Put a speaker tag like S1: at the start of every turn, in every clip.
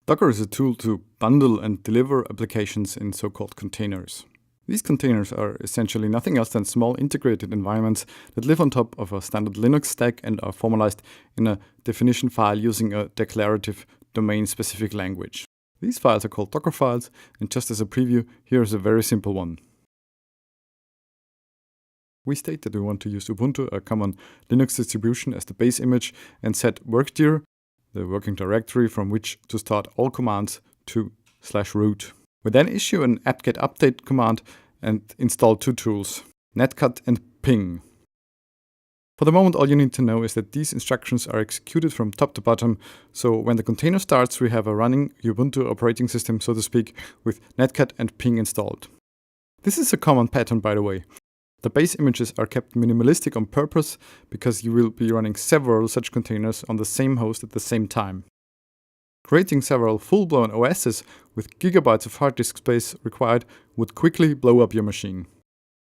S1: Docker is a tool to bundle and deliver applications in so-called containers. These containers are essentially nothing else than small integrated environments that live on top of a standard Linux stack and are formalized in a definition file using a declarative domain-specific language. These files are called Docker files, and just as a preview, here is a very simple one. We state that we want to use Ubuntu, a common Linux distribution, as the base image and set workdir, the working directory from which to start all commands, to /root. We then issue an apt-get update command and install two tools, netcat and ping. For the moment, all you need to know is that these instructions are executed from top to bottom, so when the container starts, we have a running Ubuntu operating system, so to speak, with netcat and ping installed. This is a common pattern, by the way. The base images are kept minimalistic on purpose because you will be running several such containers on the same host at the same time. Creating several full-blown OSs with gigabytes of hard disk space required would quickly blow up your machine.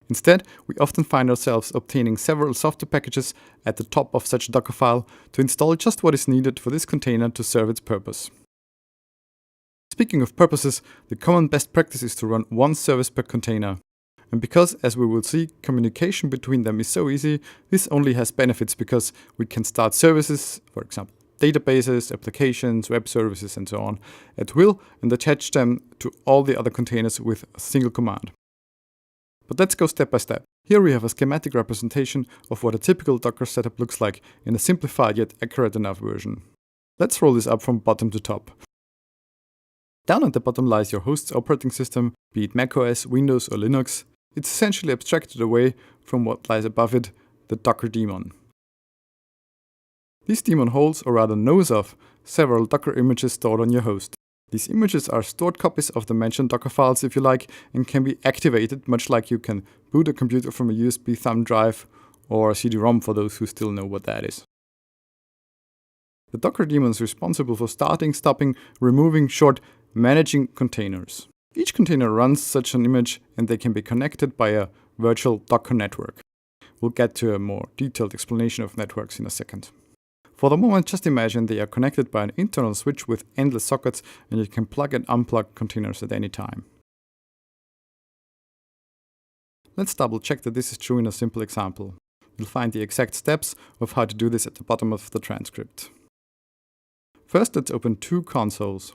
S1: Instead, we often find ourselves obtaining several software packages at the top of such a Docker file to install just what is needed for this container to serve its purpose. Speaking of purposes, the common best practice is to run one service per container. And because, as we will see, communication between them is so easy, this only has benefits because we can start services, for example, databases, applications, web services, and so on, at will and attach them to all the other containers with a single command. But let's go step by step. Here we have a schematic representation of what a typical Docker setup looks like in a simplified yet accurate enough version. Let's roll this up from bottom to top. Down at the bottom lies your host's operating system, be it macOS, Windows, or Linux. It's essentially abstracted away from what lies above it, the Docker daemon. This daemon holds, or rather knows of, several Docker images stored on your host. These images are stored copies of the mentioned Docker files, if you like, and can be activated much like you can boot a computer from a USB thumb drive or a CD-ROM for those who still know what that is. The Docker daemon is responsible for starting, stopping, removing, managing containers. Each container runs such an image and they can be connected by a virtual Docker network. We'll get to a more detailed explanation of networks in a second. For the moment, just imagine they are connected by an internal switch with endless sockets and you can plug and unplug containers at any time. Let's double check that this is true in a simple example. You'll find the exact steps of how to do this at the bottom of the transcript. First, let's open two consoles.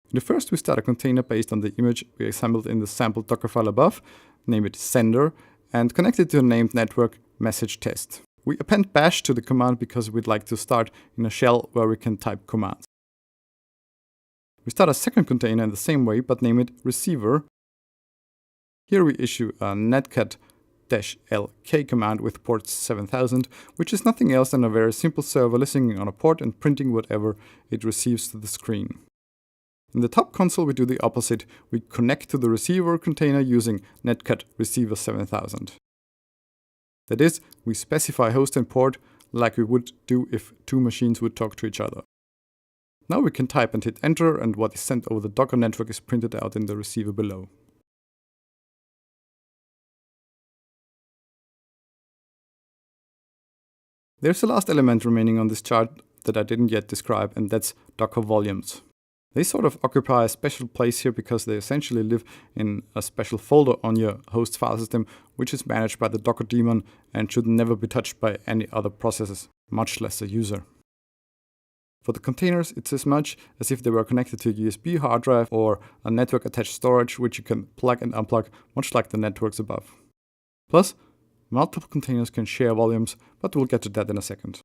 S1: In the first, we start a container based on the image we assembled in the sample Docker file above, name it sender, and connect it to a named network message test. We append bash to the command because we'd like to start in a shell where we can type commands. We start a second container in the same way, but name it receiver. Here we issue a netcat-lk command with port 7000, which is nothing else than a very simple server listening on a port and printing whatever it receives to the screen. In the top console, we do the opposite. We connect to the receiver container using netcat receiver 7000. That is, we specify host and port like we would do if two machines would talk to each other. Now we can type and hit enter, and what is sent over the Docker network is printed out in the receiver below. There's a last element remaining on this chart that I didn't yet describe, and that's Docker volumes. They sort of occupy a special place here because they essentially live in a special folder on your host file system, which is managed by the Docker daemon and should never be touched by any other processes, much less a user. For the containers, it's as much as if they were connected to a USB hard drive or a network-attached storage, which you can plug and unplug, much like the networks above. Plus, multiple containers can share volumes, but we'll get to that in a second.